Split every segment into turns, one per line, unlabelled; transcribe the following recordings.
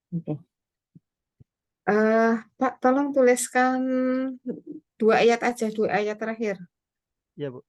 Oke. Pak, tolong tuliskan 2 ayat aja, 2 ayat terakhir.
Ya, Bu.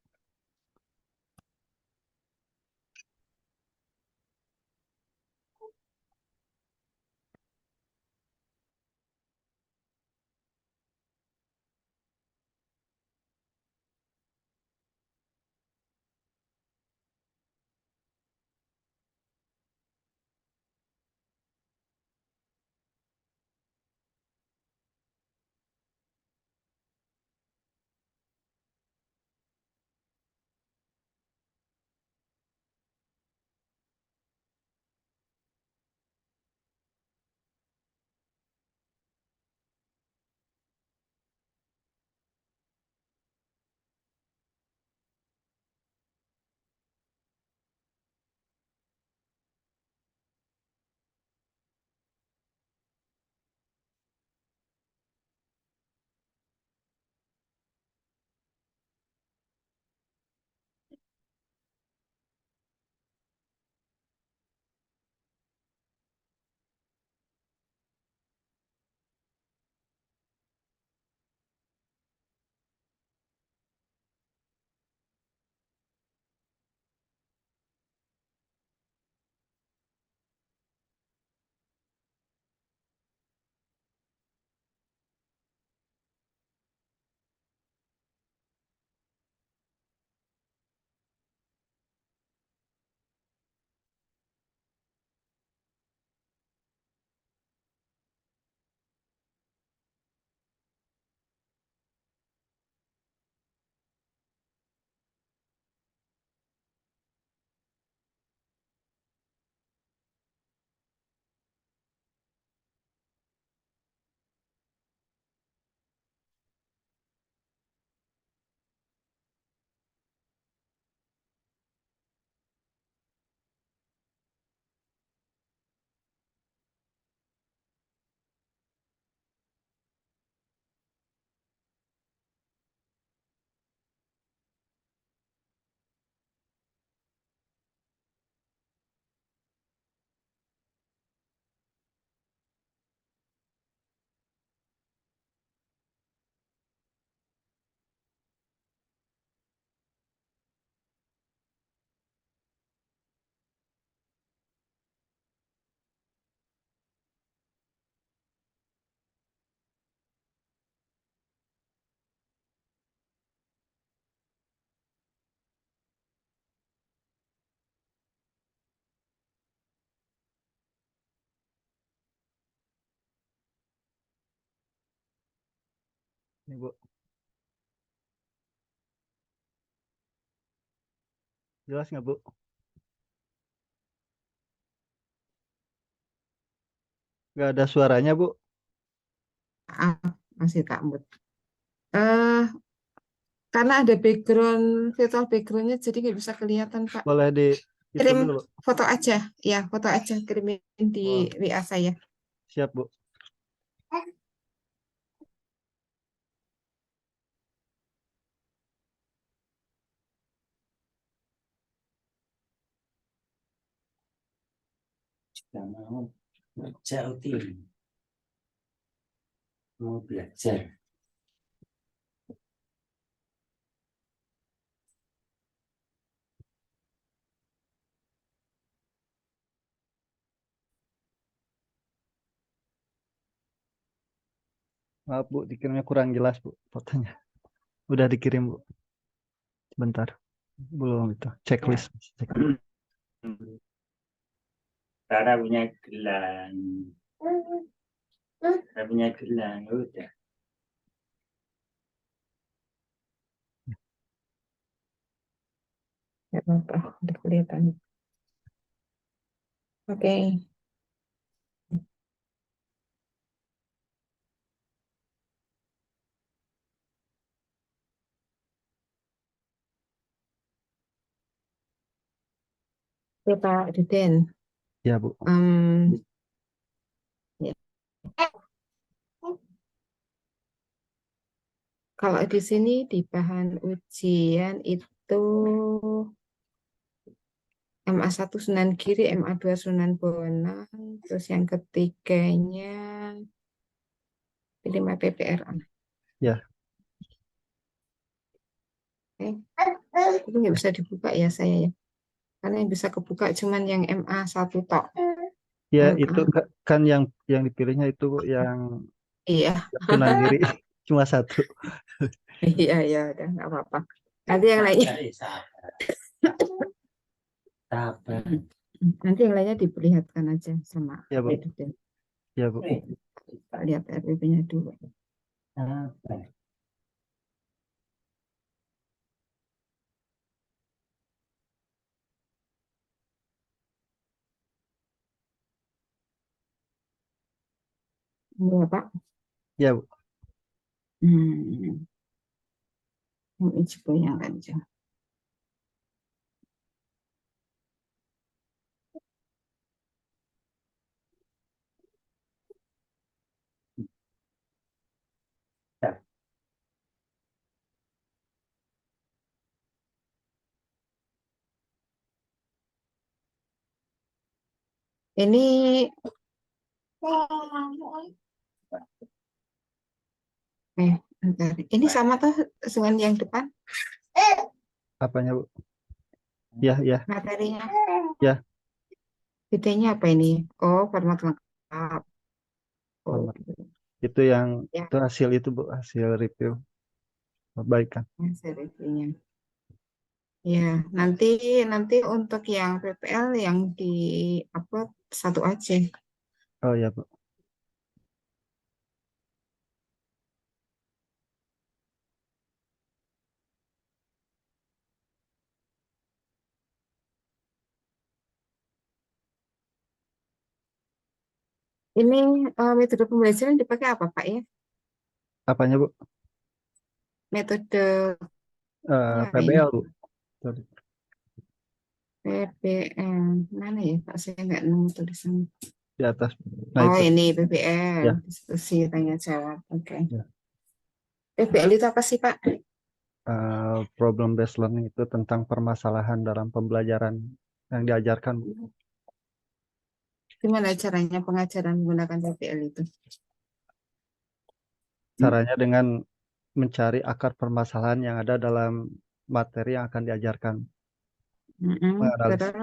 Ini, Bu. Jelas nggak, Bu? Nggak ada suaranya, Bu.
Ah, masih tak mood. Eh, karena ada background, virtual backgroundnya, jadi nggak bisa kelihatan, Pak.
Boleh di itu
Kirim
dulu, Bu.
foto aja, ya foto aja kirimin di
Oh,
WA saya.
siap, Bu.
Kita mau kerja tim, mau belajar.
Maaf, Bu, dikirimnya kurang jelas, Bu, fotonya. Udah dikirim, Bu. Bentar. Belum itu. Checklist.
Rara punya gelang, Rara punya gelang, udah.
Nggak apa-apa, udah kelihatan. Oke. Oke, Pak Deden.
Ya, Bu.
Em, ya. Kalau di sini di bahan ujian itu MA1 Sunan Giri, MA2 Sunan Bonang, terus yang ketiganya 5 PPRA.
Ya,
Itu nggak bisa dibuka ya saya ya. Karena yang bisa kebuka cuman yang MA1 tok.
ya itu
MA.
kan yang dipilihnya itu Bu, yang
Iya,
Sunan Giri cuma satu.
iya, iya, udah nggak apa-apa. Nanti yang lainnya,
Sabar, sabar.
nanti yang lainnya diperlihatkan aja sama
Ya Bu,
Presiden.
ya Bu.
Lihat RPP-nya dulu.
Sabar.
Iya, Pak.
Ya Bu.
Hmm. Ini juga yang lanjut. Ini bentar. Ini sama tuh dengan yang depan
Apanya Bu? Ya, ya,
materinya.
ya.
Bedanya apa ini? Oh, format lengkap. Oh,
Format. Itu yang
ya,
itu hasil itu Bu, hasil review perbaikan.
hasil reviewnya. Ya, nanti nanti untuk yang PPL yang di upload satu aja.
Oh ya Bu.
Ini metode pembelajaran dipakai apa, Pak ya?
Apanya Bu?
Metodenya apa ini?
PBL Bu. Sorry.
PPL. Mana ya, Pak? Saya nggak nemu tulisan.
Di atas. Nah
Oh,
itu.
ini PPL.
Ya,
Diskusi tanya jawab. Oke.
ya.
PPL itu apa sih, Pak?
Problem based learning itu tentang permasalahan dalam pembelajaran yang diajarkan Bu.
Gimana caranya pengajaran menggunakan PPL itu?
Caranya dengan mencari akar permasalahan yang ada dalam materi yang akan diajarkan. Menganalisis,
Terus,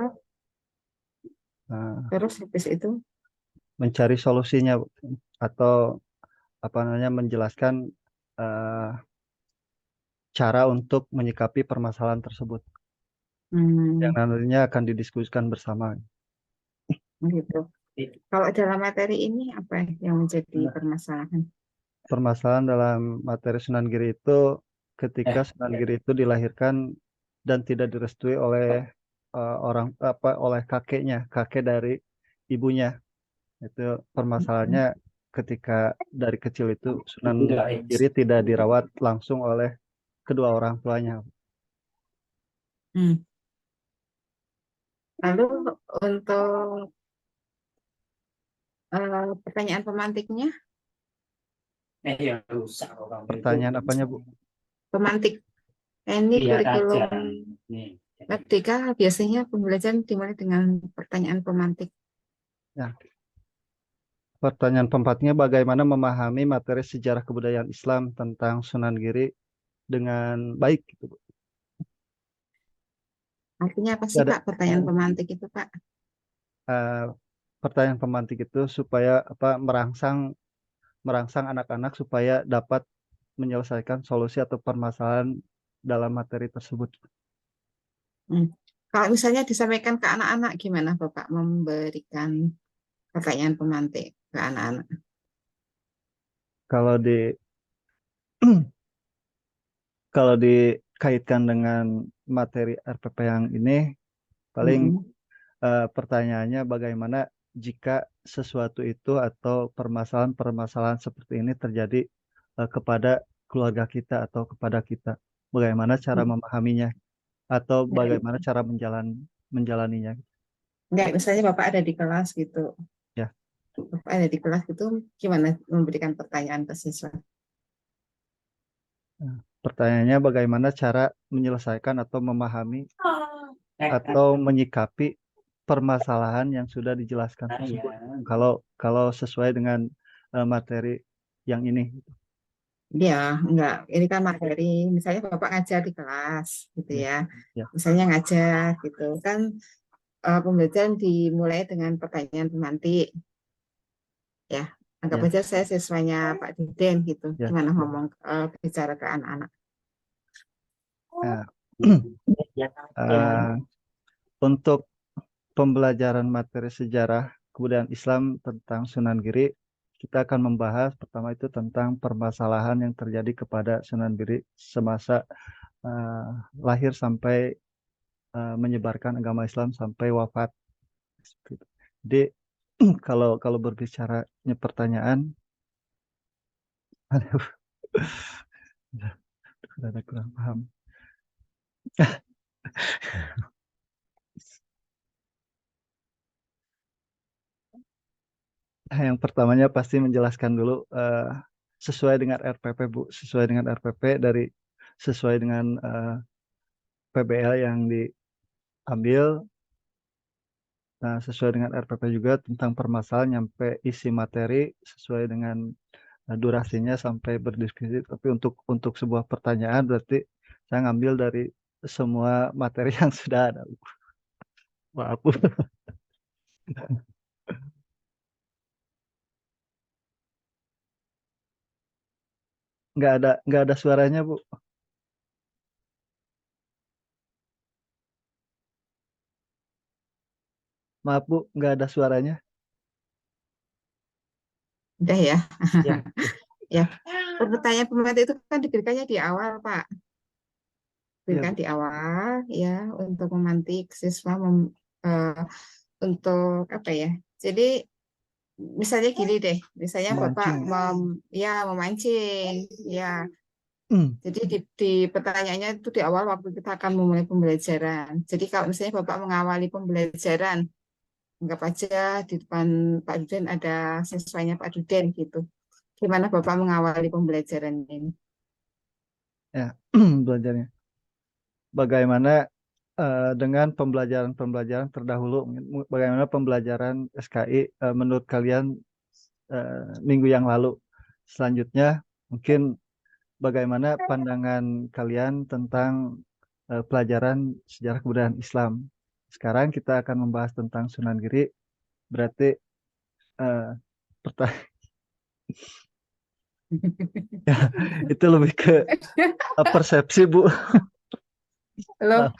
uh,
terus habis itu.
mencari solusinya Bu. Atau apa namanya menjelaskan uh, cara untuk menyikapi permasalahan tersebut yang
Hmm,
nantinya akan didiskusikan bersama.
gitu. Kalau dalam materi ini apa yang menjadi permasalahan?
Permasalahan dalam materi Sunan Giri itu ketika Sunan Giri itu dilahirkan dan tidak direstui oleh orang apa oleh kakek dari ibunya. Itu permasalahannya ketika dari kecil itu Sunan Giri tidak dirawat langsung oleh kedua orang tuanya.
Hmm. Lalu untuk pertanyaan pemantiknya,
Yang rusak orang itu.
Pertanyaan apanya Bu?
pemantik. Ini
Lihat aja.
kurikulum
Nih.
Merdeka biasanya pembelajaran dimulai dengan pertanyaan pemantik.
Ya, pertanyaan keempatnya bagaimana memahami materi sejarah kebudayaan Islam tentang Sunan Giri dengan baik gitu Bu.
Artinya apa sih
Ada
Pak pertanyaan pemantik itu Pak?
eh, pertanyaan pemantik itu supaya apa merangsang merangsang anak-anak supaya dapat menyelesaikan solusi atau permasalahan dalam materi tersebut.
Hmm. Kalau misalnya disampaikan ke anak-anak, gimana Bapak memberikan pertanyaan pemantik ke anak-anak?
Kalau di kalau dikaitkan dengan materi RPP yang ini paling
Mm-mm.
pertanyaannya bagaimana jika sesuatu itu atau permasalahan-permasalahan seperti ini terjadi kepada keluarga kita atau kepada kita. Bagaimana cara memahaminya atau bagaimana cara menjalaninya.
Enggak, misalnya Bapak ada di kelas gitu.
Ya,
Bapak ada di kelas gitu, gimana memberikan pertanyaan ke siswa?
pertanyaannya bagaimana cara menyelesaikan atau memahami atau menyikapi permasalahan yang sudah dijelaskan tersebut. Kalau sesuai dengan materi yang ini.
Ya, enggak. Ini kan materi. Misalnya Bapak ngajar di kelas, gitu
Ya,
ya.
ya.
Misalnya ngajar, gitu kan. Pembelajaran dimulai dengan pertanyaan pemantik. Ya, anggap
Ya,
aja saya siswanya Pak Duden, gitu.
ya,
Gimana
ya.
ngomong bicara ke anak-anak.
Nah, untuk pembelajaran materi sejarah kebudayaan Islam tentang Sunan Giri, kita akan membahas pertama itu tentang permasalahan yang terjadi kepada Sunan Giri semasa lahir sampai menyebarkan agama Islam sampai wafat. Jadi kalau berbicara pertanyaan, aduh, ada kurang paham. Yang pertamanya pasti menjelaskan dulu sesuai dengan RPP, Bu, sesuai dengan RPP sesuai dengan PBL yang diambil. Nah, sesuai dengan RPP juga tentang permasalahan nyampe isi materi sesuai dengan durasinya sampai berdiskusi. Tapi untuk sebuah pertanyaan berarti saya ngambil dari semua materi yang sudah ada. Maaf, Bu. Nggak ada suaranya, Bu. Maaf, Bu, nggak ada suaranya.
Udah ya.
Ya,
Ya, pertanyaan pemantik itu kan diberikannya di awal, Pak.
ya,
Diberikan
Bu.
di awal, ya, untuk memantik siswa untuk apa ya? Jadi misalnya gini deh, misalnya Bapak
Memancing.
ya memancing, ya. Jadi di pertanyaannya itu di awal waktu kita akan memulai pembelajaran. Jadi kalau misalnya Bapak mengawali pembelajaran, anggap aja di depan Pak Duden ada siswanya Pak Duden gitu. Gimana Bapak mengawali pembelajaran ini?
Ya, belajarnya. Bagaimana dengan pembelajaran terdahulu, bagaimana pembelajaran SKI menurut kalian minggu yang lalu? Selanjutnya, mungkin bagaimana pandangan kalian tentang pelajaran sejarah kebudayaan Islam? Sekarang kita akan membahas tentang Sunan Giri, berarti eh, pertanyaan itu lebih ke persepsi, Bu.
Loh,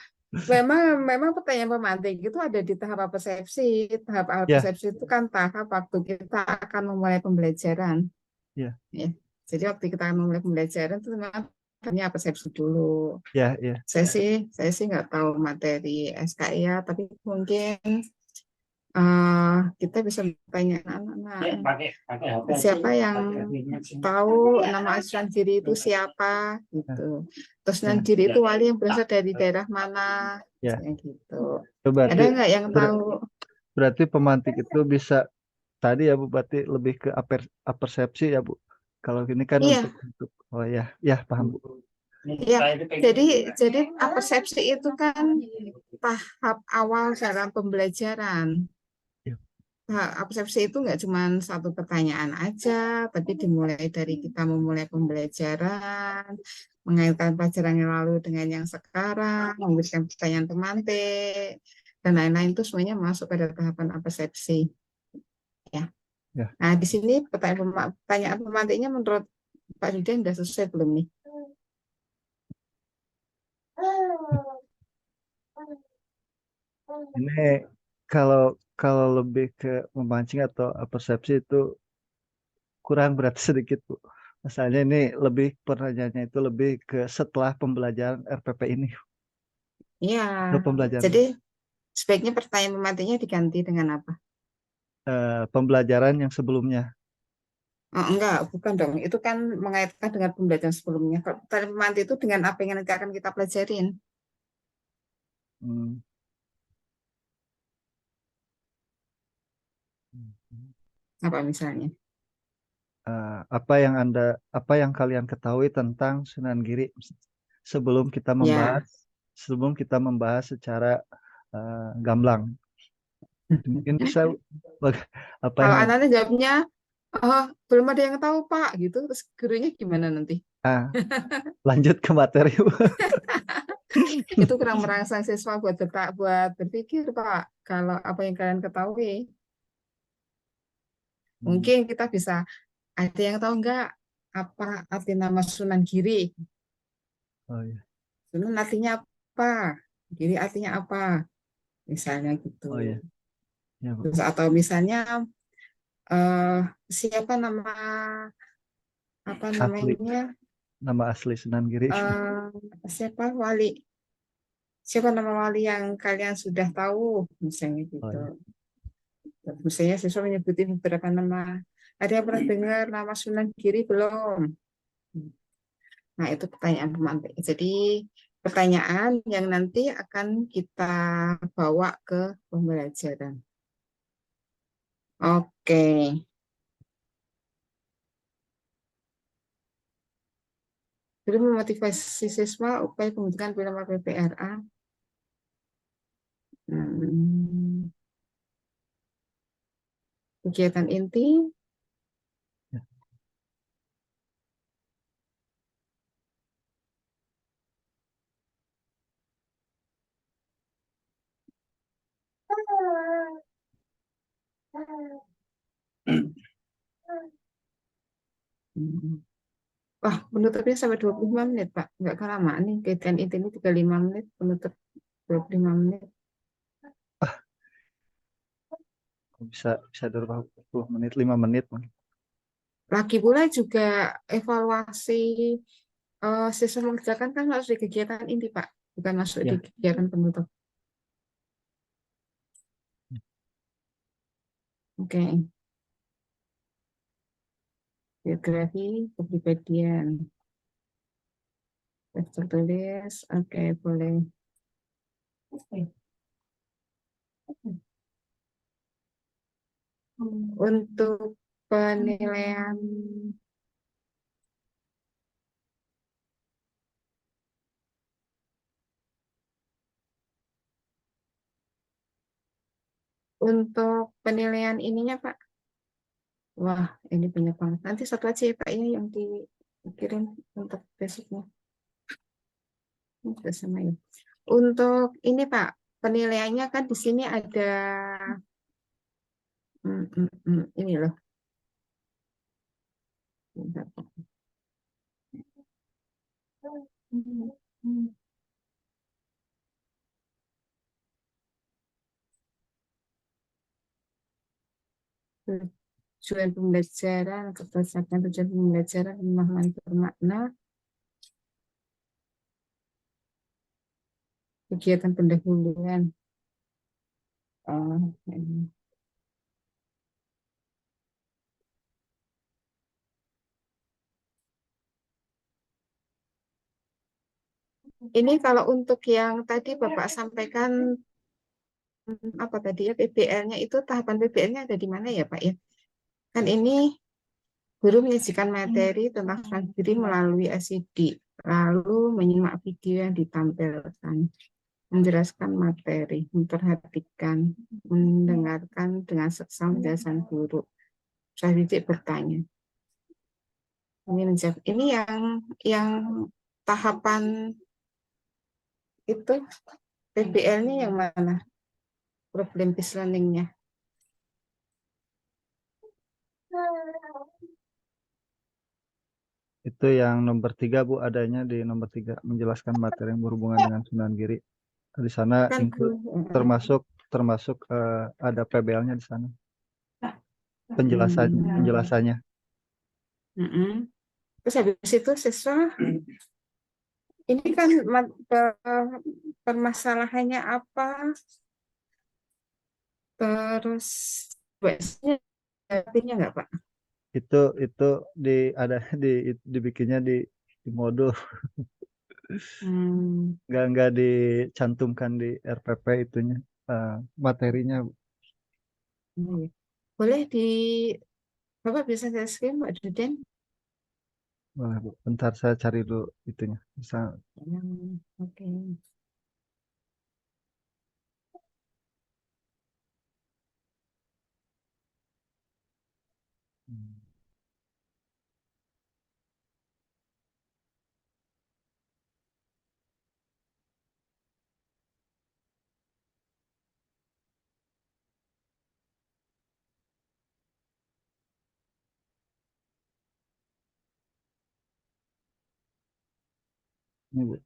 memang pertanyaan pemantik itu ada di tahap persepsi. Tahap
Ya,
persepsi itu kan tahap waktu kita akan memulai pembelajaran.
ya,
Ya. Jadi waktu kita akan memulai pembelajaran itu memang tanya persepsi dulu.
ya, ya.
Saya sih nggak tahu materi SKI ya, tapi mungkin kita bisa bertanya anak-anak siapa yang tahu nama Sunan Giri itu siapa gitu. Terus Sunan
Ya,
Giri itu wali yang berasal dari daerah mana,
ya.
kayak gitu.
Itu
Ada
berarti
nggak yang tahu?
berarti pemantik itu bisa tadi ya, Bu, berarti lebih ke apersepsi ya, Bu. Kalau ini kan
Iya,
oh ya, ya paham, Bu.
iya. Jadi persepsi itu kan tahap awal dalam pembelajaran.
Ya,
Nah, persepsi itu nggak cuma satu pertanyaan aja, tapi dimulai dari kita memulai pembelajaran, mengaitkan pelajaran yang lalu dengan yang sekarang, memberikan pertanyaan pemantik, dan lain-lain itu semuanya masuk pada tahapan persepsi. Ya.
ya.
Nah, di sini pertanyaan pemantiknya menurut Pak Duden sudah selesai belum nih?
Ini kalau kalau lebih ke memancing atau persepsi itu kurang berat sedikit, Bu. Masalahnya ini lebih pertanyaannya itu lebih ke setelah pembelajaran RPP ini.
Iya.
Ke pembelajaran
Jadi sebaiknya pertanyaan pemantiknya diganti dengan apa?
pembelajaran yang sebelumnya.
Oh, enggak, bukan dong. Itu kan mengaitkan dengan pembelajaran sebelumnya. Kalau tadi pemantik itu dengan apa yang nanti akan kita pelajarin.
Hmm.
Apa misalnya?
Apa yang kalian ketahui tentang Sunan Giri sebelum kita
Ya,
membahas sebelum kita membahas secara gamblang. Mungkin bisa apa
Kalau
yang
anak-anak jawabnya, oh, belum ada yang tahu Pak, gitu. Terus gurunya gimana nanti?
lanjut ke materi.
Itu kurang merangsang siswa buat berpikir Pak. Kalau apa yang kalian ketahui, mungkin kita bisa, ada yang tahu nggak apa arti nama Sunan Giri?
Oh iya.
Sunan artinya apa? Giri artinya apa? Misalnya gitu.
Oh iya. Ya, Bu.
Terus atau misalnya eh, siapa nama apa
Asli,
namanya
nama asli Sunan Giri.
eh, siapa siapa nama wali yang kalian sudah tahu misalnya
Oh
gitu.
iya.
Misalnya siswa menyebutin beberapa nama. Ada yang pernah dengar nama Sunan Giri belum? Nah, itu pertanyaan pemantik. Jadi, pertanyaan yang nanti akan kita bawa ke pembelajaran. Oke. Jadi memotivasi siswa upaya pembentukan film PPRA. Hmm, kegiatan inti
Ya.
Hmm. Wah, penutupnya sampai 25 menit, Pak. Nggak kelamaan nih. Kegiatan inti ini 35 menit, penutup 25 menit.
Bisa bisa 20 menit, 5 menit mungkin.
Lagi pula juga evaluasi siswa mengerjakan kan harus di kegiatan inti, Pak. Bukan masuk di
Ya.
kegiatan penutup. Oke. Biografi, kepribadian. Daftar tulis, oke, boleh. Untuk penilaian ininya Pak. Wah, ini banyak banget. Nanti satu aja ya Pak ya yang dikirim untuk besoknya. Ini sudah sama ya. Untuk ini Pak, penilaiannya kan di sini ada ini loh. Bentar, Pak. Hmm, hmm. Tujuan pembelajaran, berdasarkan tujuan pembelajaran, pemahaman bermakna, kegiatan pendahuluan. Oh, ini kalau untuk yang tadi Bapak sampaikan apa tadi ya PBL-nya itu tahapan PBL-nya ada di mana ya Pak ya? Kan ini guru menyajikan materi tentang transkripsi melalui LCD, lalu menyimak video yang ditampilkan, menjelaskan materi, memperhatikan, mendengarkan dengan seksama penjelasan guru. Saya titik bertanya. Ini menjawab. Ini yang tahapan itu PBL-nya yang mana? Problem based learning-nya.
Itu yang nomor 3 Bu, adanya di nomor 3 menjelaskan materi yang berhubungan dengan Sunan Giri. Di sana
Kan
termasuk termasuk ada PBL-nya di sana. Penjelasannya.
Terus habis itu siswa ini kan permasalahannya apa, terus biasanya artinya nggak Pak?
Itu di ada dibikinnya di modul,
Hmm,
nggak dicantumkan di RPP itunya, materinya.
iya. Boleh Bapak bisa saya screen Pak Duden?
Boleh Bu. Bentar saya cari dulu itunya. Bisa.
Oke.
Hmm. Ini Bu.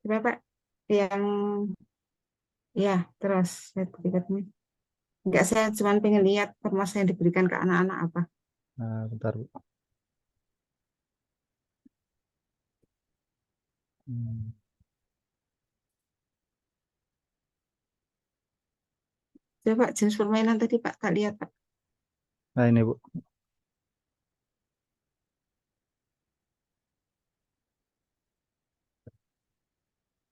Coba Pak, yang ya terus sertifikatnya. Enggak, saya cuma pengen lihat informasi yang diberikan ke anak-anak apa.
Nah, bentar Bu. Hmm.
Coba jenis permainan tadi Pak, tak lihat Pak.
Nah ini Bu.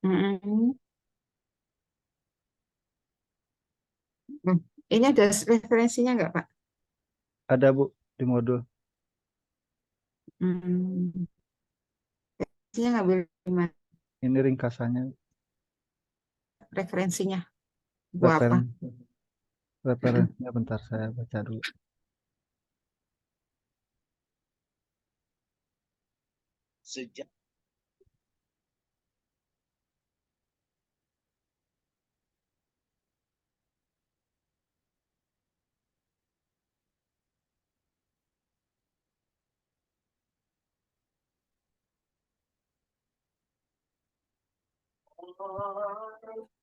Mm-mm. Hmm. Ini ada referensinya enggak Pak?
Ada Bu di modul.
Hmm. Referensinya ngambil di mana?
Ini ringkasannya.
Referensinya gua apa?
Referen
Mm-mm.
referensinya bentar saya baca dulu.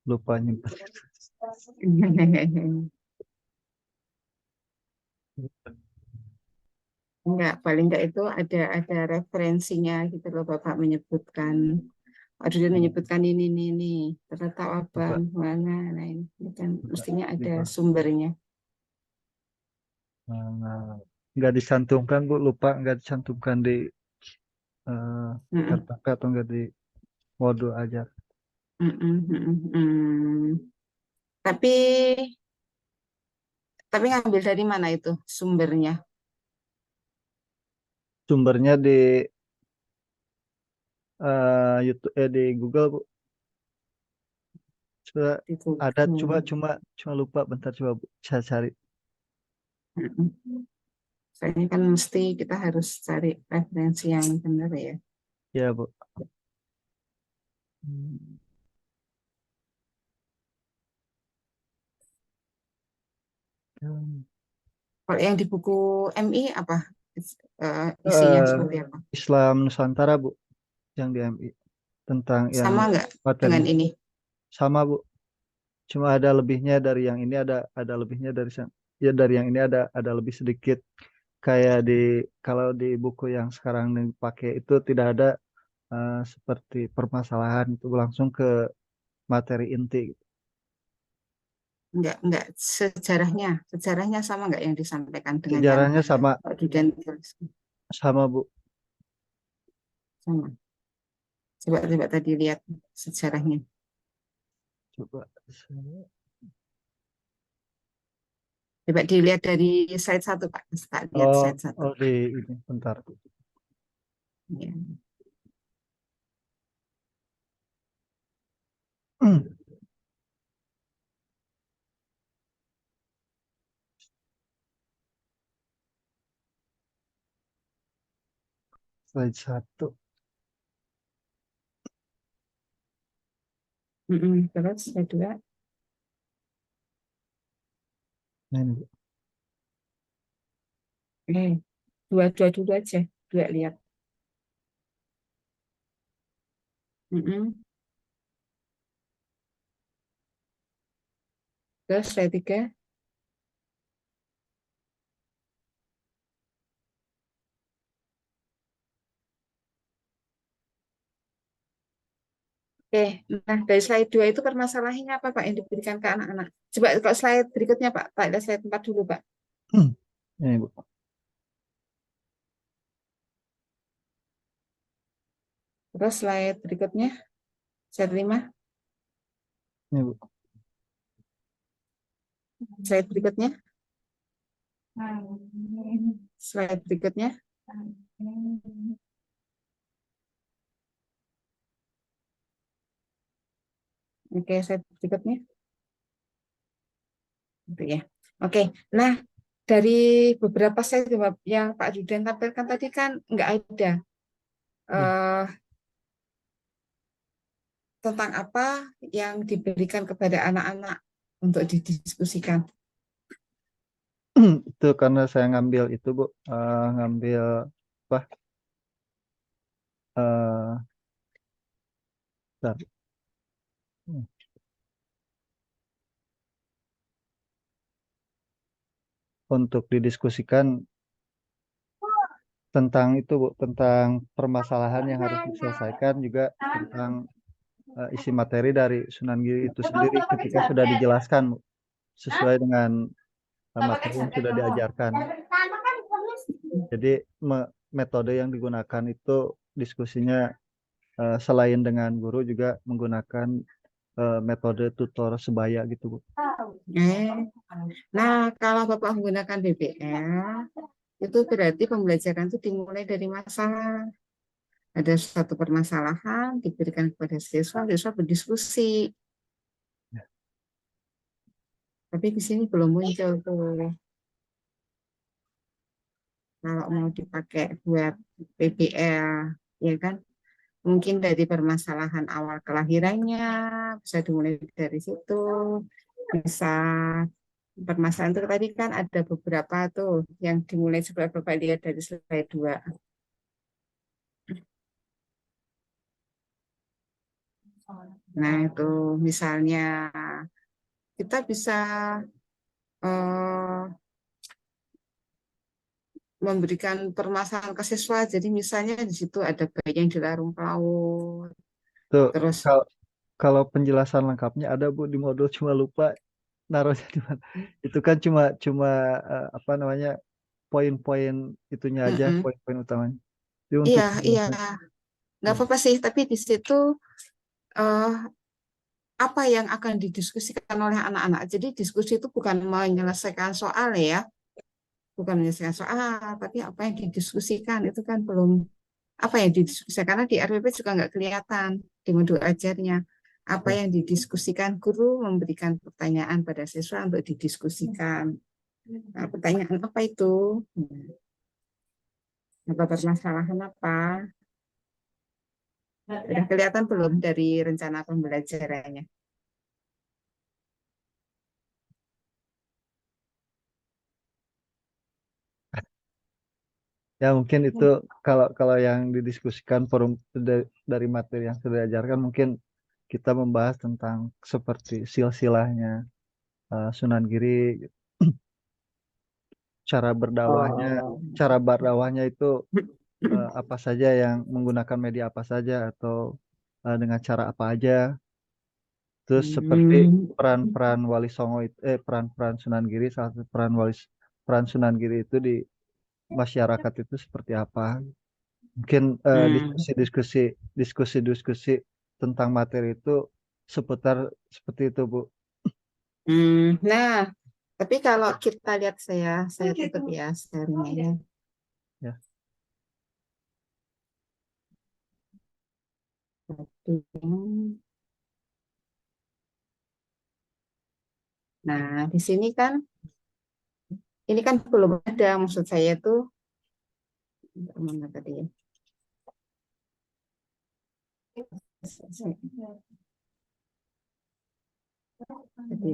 Lupa nyimpen.
Enggak, paling enggak itu ada referensinya gitu loh Bapak menyebutkan. Aduh, dia menyebutkan ini. Terus tahu apa,
Coba,
mana, nah ini kan
coba.
mestinya ada
Coba.
sumbernya.
Nah, nggak dicantumkan Bu, lupa nggak dicantumkan di
Mm-mm,
RPK atau nggak di modul aja.
mm. Tapi ngambil dari mana itu sumbernya
Sumbernya di YouTube, di Google Bu. Coba
di
ada, coba
Google?
cuma cuma lupa bentar, coba Bu saya cari.
Mm-mm. Soalnya kan mesti kita harus cari referensi yang benar ya.
Ya Bu. Hmm.
Kalau yang di buku MI apa? Isinya
Eh,
seperti apa?
Islam Nusantara Bu, yang di MI tentang yang
Sama nggak dengan
materinya
ini?
sama Bu. Cuma ada lebihnya dari yang ini, ada lebihnya dari ya dari yang ini ada lebih sedikit. Kayak kalau di buku yang sekarang dipakai itu tidak ada seperti permasalahan itu langsung ke materi inti.
Nggak sejarahnya sama nggak yang disampaikan dengan yang
Sejarahnya sama
Pak Dudan tuliskan?
sama Bu.
Sama. Coba tadi lihat sejarahnya.
Coba saya-
Coba dilihat dari slide satu Pak. Tak lihat
oh
slide satu.
oh di ini bentar.
Ya.
Slide 1.
Terus slide dua.
Nah, ini, Bu.
Dua dulu aja. Dua lihat. Mm-mm. Terus slide tiga. Nah dari slide 2 itu permasalahannya apa Pak yang diberikan ke anak-anak? Coba kalau slide berikutnya Pak, lihat slide 4 dulu Pak.
Ini Bu.
Terus slide berikutnya, slide 5,
Ini Bu.
slide berikutnya, slide berikutnya. Oke, slide berikutnya. Gitu ya. Oke, nah dari beberapa slide yang Pak Judan tampilkan tadi kan nggak ada eh, tentang apa yang diberikan kepada anak-anak untuk didiskusikan.
Itu karena saya ngambil itu Bu, ngambil apa? Bentar. Untuk didiskusikan tentang itu Bu, tentang permasalahan yang harus diselesaikan, juga tentang isi materi dari Sunan Giri itu sendiri ketika sudah dijelaskan Bu, sesuai dengan materi yang sudah diajarkan. Jadi metode yang digunakan itu diskusinya selain dengan guru juga menggunakan metode tutor sebaya gitu Bu.
Nah, kalau Bapak menggunakan BBL, itu berarti pembelajaran itu dimulai dari masalah. Ada suatu permasalahan diberikan kepada siswa, siswa berdiskusi. Tapi di sini belum muncul tuh. Kalau mau dipakai buat PBL, ya kan? Mungkin dari permasalahan awal kelahirannya, bisa dimulai dari situ. Bisa permasalahan itu tadi kan ada beberapa tuh yang dimulai setelah Bapak lihat dari slide 2. Nah, itu misalnya kita bisa memberikan permasalahan ke siswa. Jadi misalnya di situ ada bayi yang dilarung paut.
Tuh,
Terus
kalau penjelasan lengkapnya ada Bu di modul, cuma lupa naruhnya di mana. Itu kan cuma cuma apa namanya, poin-poin itunya aja, poin-poin utamanya. Jadi untuk
iya, nggak apa-apa sih. Tapi di situ eh, apa yang akan didiskusikan oleh anak-anak. Jadi diskusi itu bukan menyelesaikan soal ya, bukan menyelesaikan soal, tapi apa yang didiskusikan itu kan belum apa yang didiskusikan karena di RPP juga nggak kelihatan di modul ajarnya apa yang didiskusikan. Guru memberikan pertanyaan pada siswa untuk didiskusikan. Nah, pertanyaan apa itu? Apa permasalahan apa? Sudah kelihatan belum dari rencana pembelajarannya?
Ya mungkin itu kalau kalau yang didiskusikan forum dari materi yang sudah diajarkan, mungkin kita membahas tentang seperti silsilahnya Sunan Giri, cara berdakwahnya, cara berdakwahnya itu apa saja, yang menggunakan media apa saja, atau dengan cara apa aja. Terus seperti peran-peran Wali Songo itu, peran-peran Sunan Giri, salah satu peran Sunan Giri itu di masyarakat itu seperti apa. Mungkin diskusi-diskusi tentang materi itu seputar seperti itu Bu.
Nah, tapi kalau kita lihat saya tutup ya share-nya ya.
Ya.
Nah, di sini kan ini kan belum ada, maksud saya tuh mana tadi ya? Jadi,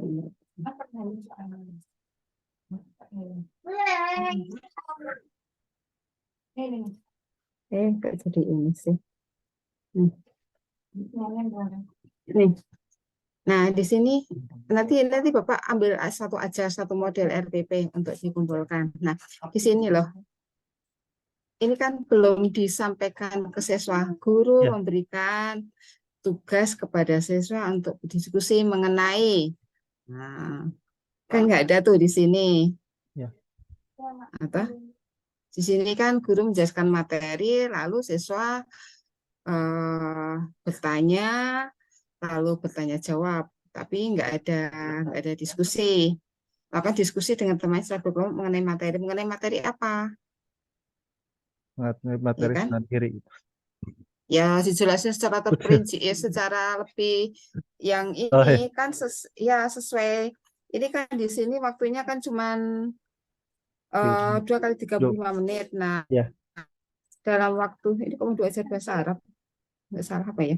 kok jadi ini sih. Nih. Nah, di sini nanti Bapak ambil satu model RPP untuk dikumpulkan. Nah, di sini loh. Ini kan belum disampaikan ke siswa. Guru memberikan tugas kepada siswa untuk diskusi mengenai. Nah, kan nggak ada tuh di sini.
Ya.
Atau di sini kan guru menjelaskan materi, lalu siswa bertanya, lalu bertanya jawab, tapi nggak ada diskusi. Maka diskusi dengan teman secara berkelompok mengenai materi apa, ya
Materi
kan?
Sunan Giri.
Ya dijelasin secara terperinci, ya, secara lebih yang
Oh,
ini kan sesuai ini kan di sini waktunya kan cuman 2 kali 35 menit. Nah,
Ya.
dalam waktu ini kamu dua ajar bahasa Arab, nggak salah apa ya?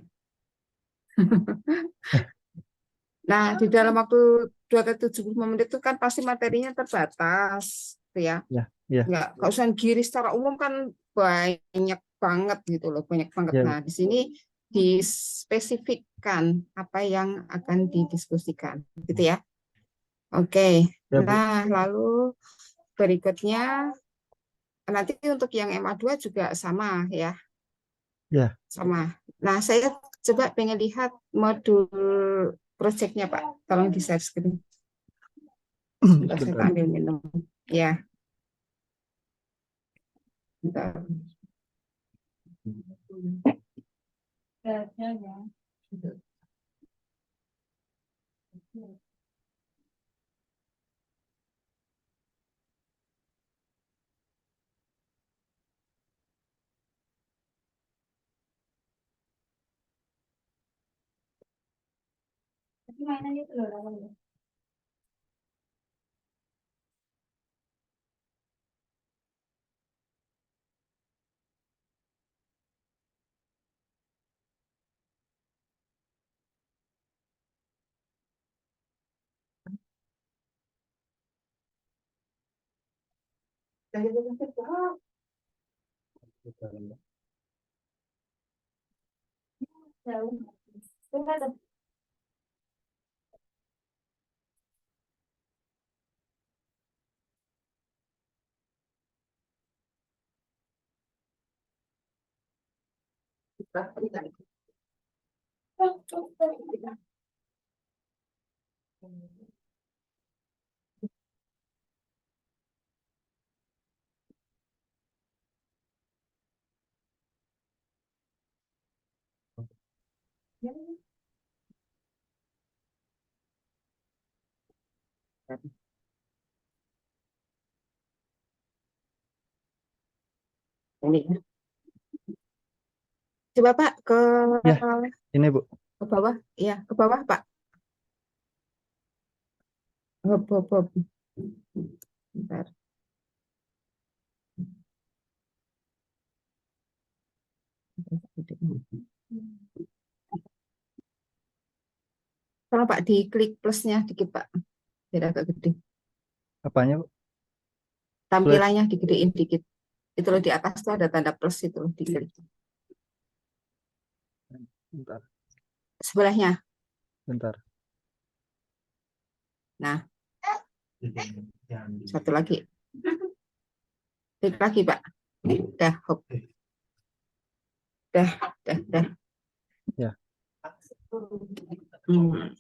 Nah, di dalam waktu 2 kali 75 menit itu kan pasti materinya terbatas, gitu ya.
Ya.
Nggak usah giri secara umum kan banyak banget gitu loh, banyak banget.
Ya.
Nah, di sini dispesifikkan apa yang akan didiskusikan, gitu ya. Oke.
Ya, Bu.
Nah, lalu berikutnya nanti untuk yang MA2 juga sama ya,
Ya.
sama. Nah, saya coba pengen lihat modul proyeknya Pak, tolong di share screen. Sebentar, saya
Sebentar.
ambil minum. Ya, bentar. Ini ya. Coba Pak
Ya, ini Bu.
ke bawah, ya ke bawah Pak. Hop, hop, hop. Bentar. Kalau Pak diklik plusnya dikit Pak, biar agak gede.
Apanya, Bu? Plus.
Tampilannya digedein dikit. Itu loh di atas tuh ada tanda plus itu loh, diklik.
Bentar.
Sebelahnya.
Bentar.
Nah, satu lagi. Klik lagi Pak. Dah, hop. Dah.
Ya.
Hmm.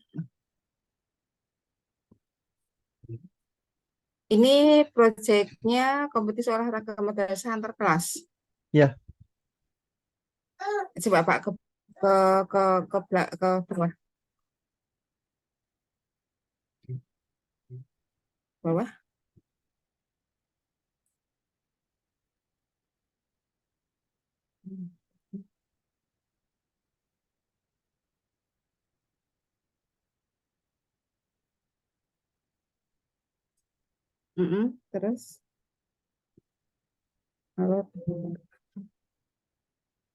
Ini proyeknya kompetisi olahraga madrasah antar kelas.
Ya.
Coba Pak ke ke bawah. Bawah. Terus, halo,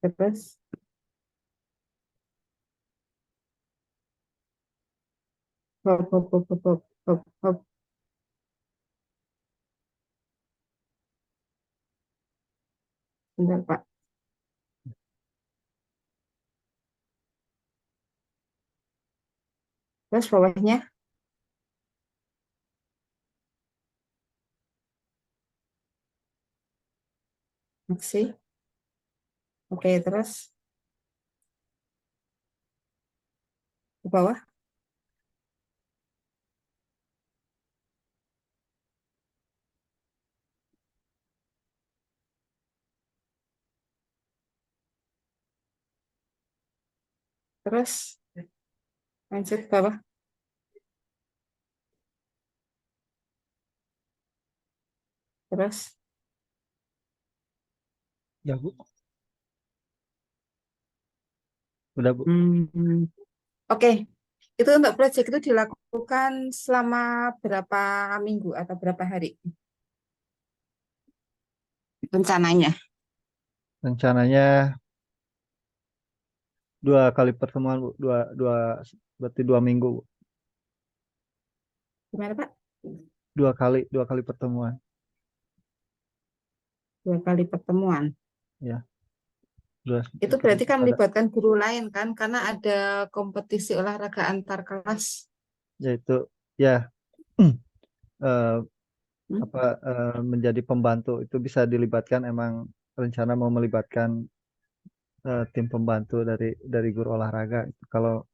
terus, hop. Bentar, Pak. Terus bawahnya, aksi. Oke, terus ke bawah, terus lanjut ke bawah, terus.
Ya, Bu. Udah, Bu.
Oke, Itu untuk proyek itu dilakukan selama berapa minggu atau berapa hari rencananya?
Rencananya 2 kali pertemuan, Bu. Berarti 2 minggu, Bu.
Gimana Pak?
2 kali pertemuan.
2 kali pertemuan.
Ya, dua,
Itu berarti kan
ada,
melibatkan guru lain kan, karena ada kompetisi olahraga antar kelas.
yaitu ya eh,
Hmm?
apa menjadi pembantu itu bisa dilibatkan, emang rencana mau melibatkan tim pembantu dari guru olahraga itu. Kalau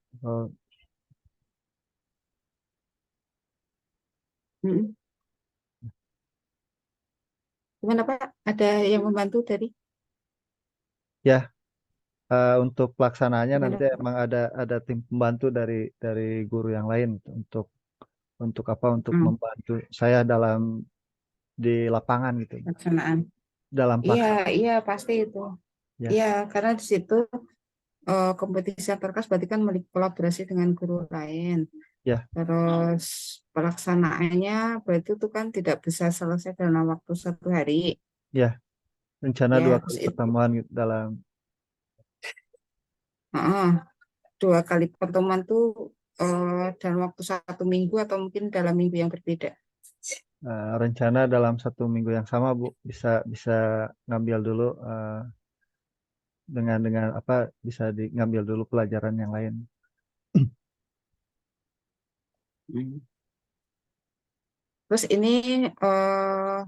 Hmm. Gimana Pak? Ada yang membantu dari
ya untuk pelaksanaannya
gimana
nanti
Pak?
emang ada tim pembantu dari guru yang lain untuk apa, untuk
Hmm,
membantu saya di lapangan gitu,
pelaksanaan.
dalam
Iya,
pelaksanaan
iya pasti itu.
ya.
Iya, karena di situ kompetisi antar kelas berarti kan kolaborasi dengan guru lain.
Ya,
Terus pelaksanaannya berarti itu kan tidak bisa selesai dalam waktu 1 hari.
ya, rencana
Ya,
dua
terus
kali
itu,
pertemuan gitu dalam
heeh, 2 kali pertemuan tuh dalam waktu 1 minggu atau mungkin dalam minggu yang berbeda.
rencana dalam 1 minggu yang sama, Bu. Bisa bisa ngambil dulu dengan apa, bisa ngambil dulu pelajaran yang lain.
Hmm. Terus ini eh,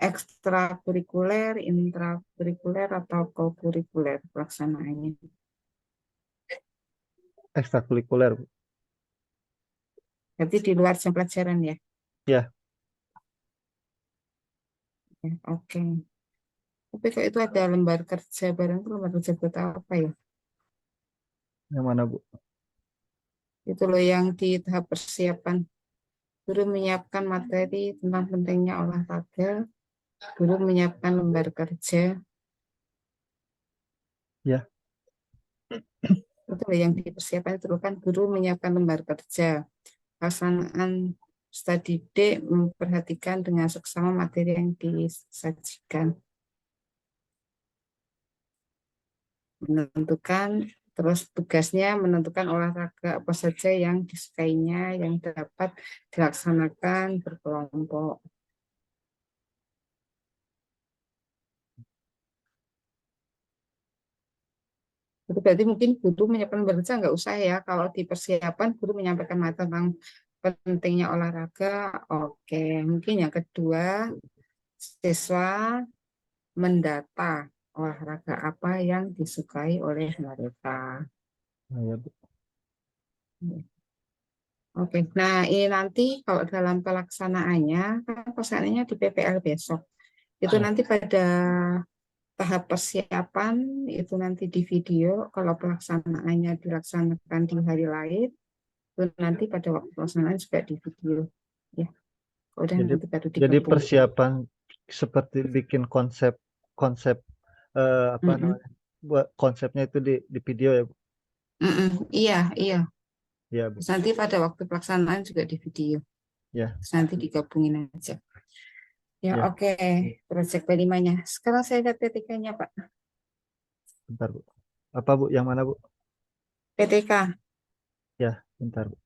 ekstrakurikuler, intrakurikuler atau kokurikuler pelaksanaannya.
Ekstrakurikuler, Bu.
Berarti di luar jam pelajaran ya.
Ya,
Ya, oke. Tapi kok itu ada lembar kerja bareng itu lembar kerja buat apa ya?
yang mana, Bu?
Itu loh yang di tahap persiapan. Guru menyiapkan materi tentang pentingnya olahraga. Guru menyiapkan lembar kerja.
Ya,
Itu loh yang dipersiapkan itu loh kan guru menyiapkan lembar kerja. Pelaksanaan studi D memperhatikan dengan seksama materi yang disajikan. Menentukan terus tugasnya menentukan olahraga apa saja yang disukainya yang dapat dilaksanakan berkelompok. Itu berarti mungkin guru menyiapkan kerja nggak usah ya. Kalau di persiapan guru menyampaikan materi tentang pentingnya olahraga. Oke, mungkin yang kedua siswa mendata olahraga apa yang disukai oleh mereka.
ya, Bu.
Oke, nah ini nanti kalau dalam pelaksanaannya, kan pelaksanaannya di PPL besok. Itu
Ya.
nanti pada tahap persiapan, itu nanti di video, kalau pelaksanaannya dilaksanakan di hari lain, itu nanti pada waktu pelaksanaan juga di video. Ya, udah
Jadi
nanti baru
jadi
digabung.
persiapan seperti bikin konsep konsep apa
Mm-mm.
namanya? Buat konsepnya itu di video ya, Bu.
Mm-mm. Iya, iya.
Ya, Bu.
Terus nanti pada waktu pelaksanaan juga di video.
Ya,
Terus nanti digabungin aja. Ya,
ya.
oke. Proyek B5-nya. Sekarang saya lihat P3-nya, Pak.
Bentar, Bu. Apa, Bu? Yang mana, Bu?
PTK.
Ya, bentar, Bu.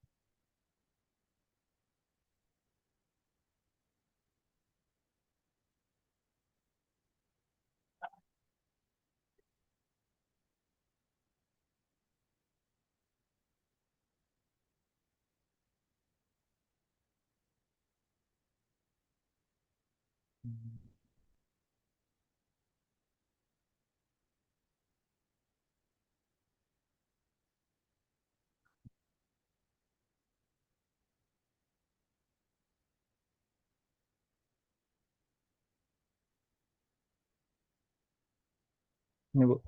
Ini, Bu.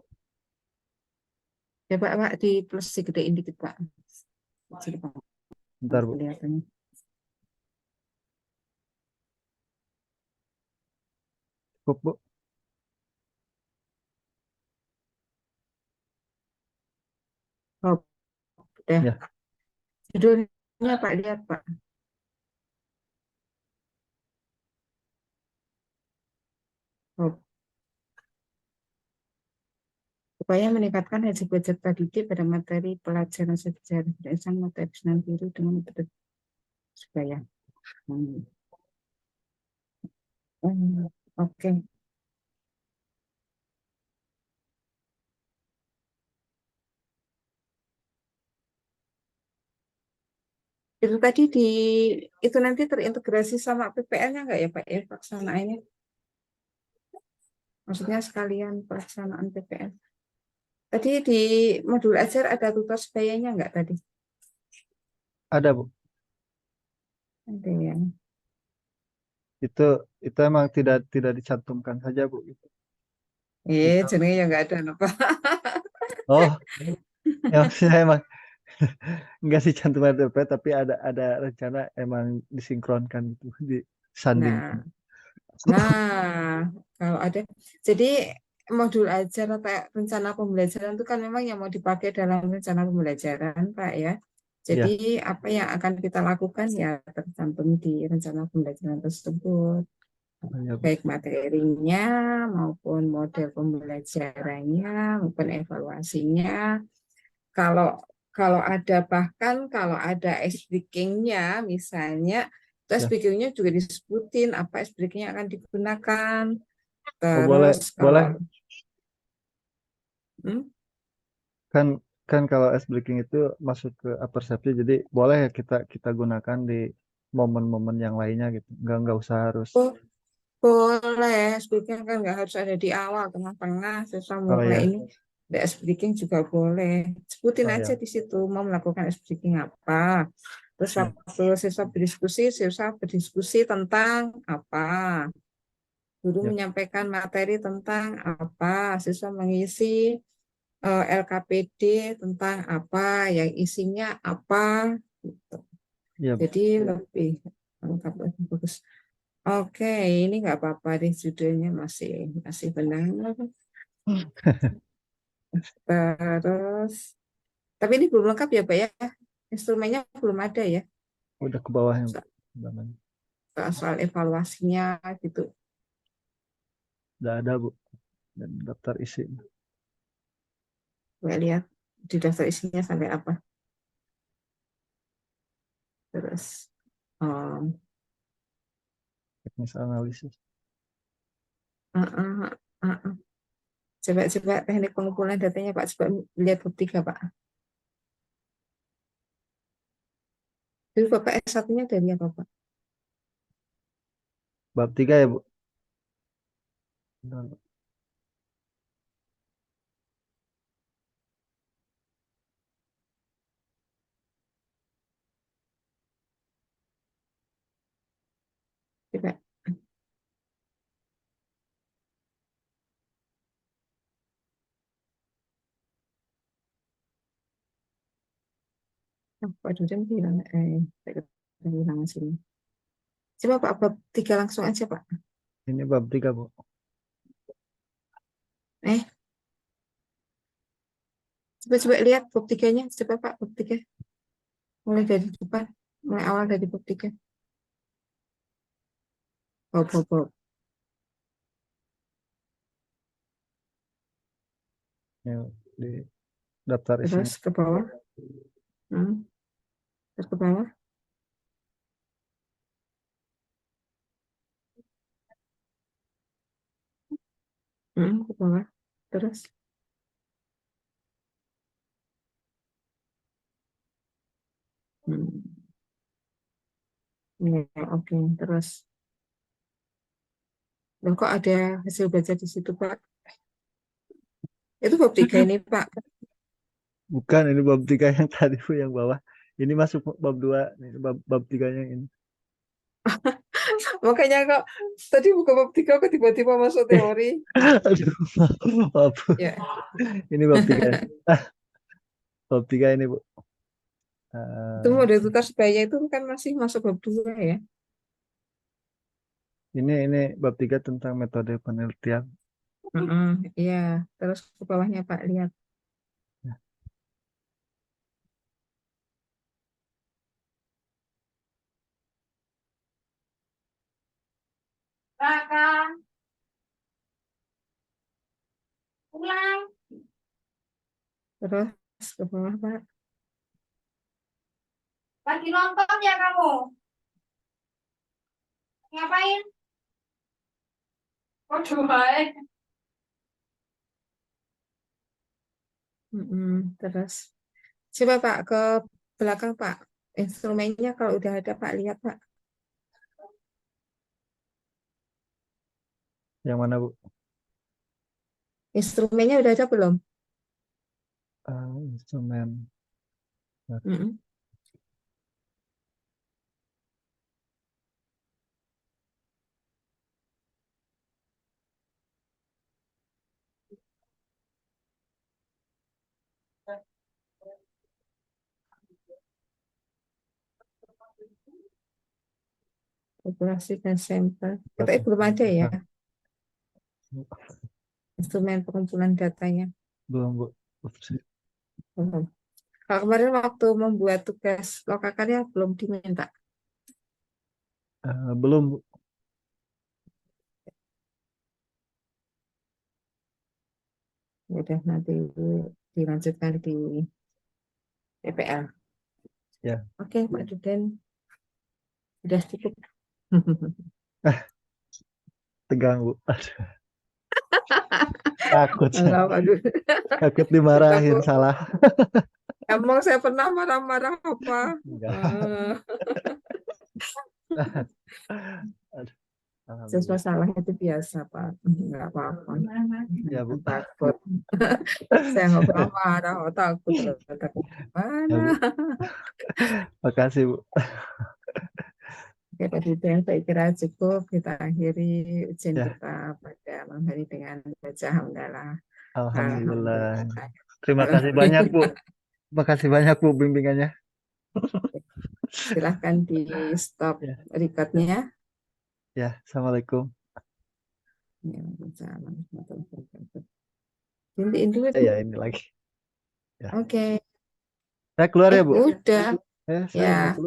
Ya, Pak, di plus digedein dikit, Pak. Jadi, Pak,
Bentar, Bu.
kelihatannya.
Cukup, Bu.
Oh, Udah.
Ya.
Judulnya Pak, lihat Pak. Oh, upaya meningkatkan hajat Pak didik pada materi pelajaran sejarah berdasarkan materi Sunan Giri dengan metode supaya. Oke. Itu tadi itu nanti terintegrasi sama PPL-nya nggak ya Pak ya pelaksanaannya? Maksudnya sekalian pelaksanaan PPL. Tadi di modul ajar ada tutor sebayanya nggak tadi?
Ada Bu.
Ada ya.
Itu emang tidak dicantumkan saja Bu. Itu.
Jadi ya nggak ada apa.
Oh, ya maksudnya emang nggak sih cantum RDP tapi ada rencana emang disinkronkan gitu, disandingkan.
Nah, nah, kalau ada, jadi modul ajar atau rencana pembelajaran itu kan memang yang mau dipakai dalam rencana pembelajaran, Pak ya. Jadi
Ya,
apa yang akan kita lakukan ya tercantum di rencana pembelajaran tersebut,
ya Bu.
baik materinya maupun model pembelajarannya maupun evaluasinya. Kalau kalau ada bahkan kalau ada ice breaking-nya misalnya, itu ice
Ya.
breaking-nya juga disebutin apa ice breaking-nya akan digunakan.
Oh boleh
Terus
boleh
kalau hmm,
kan kan kalau ice breaking itu masuk ke upper safety jadi boleh ya kita gunakan di momen-momen yang lainnya gitu. Nggak usah harus.
oh, boleh ice breaking kan nggak harus ada di awal, tengah-tengah, susah
Oh
mulai
ya.
ini. Ada ice breaking juga boleh. Sebutin
Oh
aja
ya.
di situ mau melakukan ice breaking apa. Terus
Ya.
waktu siswa berdiskusi tentang apa. Guru
Ya.
menyampaikan materi tentang apa, siswa mengisi LKPD tentang apa, yang isinya apa, gitu.
Ya, Bu.
Jadi lebih lengkap, lebih bagus. Oke, ini nggak apa-apa deh judulnya masih masih benar. Terus, tapi ini belum lengkap ya, Pak ya? Instrumennya belum ada ya,
Udah ke bawahnya Bu. Namanya.
soal evaluasinya gitu.
Udah ada Bu. Dan daftar isi.
Gue lihat di daftar isinya sampai apa. Terus, um,
Teknis analisis.
uh, uh, uh, uh. Coba teknik pengumpulan datanya Pak, coba lihat bab 3 Pak. Dulu Bapak S1-nya dari apa Pak?
Bab 3 ya Bu. Bentar,
Coba. Pak Dudem bilang, bilang sini. Coba Pak, bab 3 langsung aja Pak.
ini bab 3 Bu.
Eh, coba lihat bab 3-nya. Coba Pak, bab 3. Mulai dari depan. Mulai awal dari bab 3. Bab.
Ya, di daftar
Terus
isinya.
ke bawah. Hmm. Terus ke bawah. Hmm. Ke bawah. Terus. Hmm. Ya, oke. Terus. Loh, kok ada hasil baca di situ Pak? Itu bab 3 ini Pak.
Bukan, ini bab 3 yang tadi Bu yang bawah. Ini masuk bab 2, ini bab 3-nya ini.
Makanya kok tadi buka bab 3 kok tiba-tiba masuk teori.
Aduh, maaf, Bu.
Ya.
Ini bab 3. Bab 3 ini Bu.
Itu
Eh,
model tutor sebaya itu kan masih masuk bab 2 ya.
ini bab 3 tentang metode penelitian.
Iya, terus ke bawahnya Pak lihat. Kakak, pulang. Terus ke bawah, Pak. Lagi nonton ya kamu? Ngapain? Waduh, baik. Terus coba Pak ke belakang Pak. Instrumennya kalau udah ada Pak lihat Pak.
Yang mana, Bu?
Instrumennya udah ada belum?
Instrumen.
Mm-mm. Populasi dan sampel. Katanya belum ada ya instrumen pengumpulan datanya.
Belum, Bu.
Belum. Kalau kemarin waktu membuat tugas lokakarya belum diminta.
Belum, Bu.
Udah nanti dilanjutkan di TPL.
Ya.
Oke Pak Duden. Sudah cukup.
Tegang, Bu. Takut saya.
Enggak, Pak Duden.
Takut dimarahin,
Takut.
salah.
Emang saya pernah marah-marah apa?
Enggak.
Sesuatu salah itu biasa, Pak. Enggak apa-apa.
Ya, Bu.
Takut. Saya nggak pernah marah, oh, takut. Takut
Ya,
mana?
Bu. Makasih, Bu.
Oke, Pak Duden, saya kira cukup. Kita akhiri ujian
Ya.
kita pada malam hari dengan baca hamdalah.
Alhamdulillah. Terima kasih banyak, Bu. Terima kasih banyak, Bu, bimbingannya.
Silahkan di stop
Ya.
recordnya.
Ya, Assalamualaikum.
Ya, ini
Ya, ini lagi. Ya.
Oke.
Saya keluar ya, Bu.
Udah.
Saya
Ya.
mau keluar.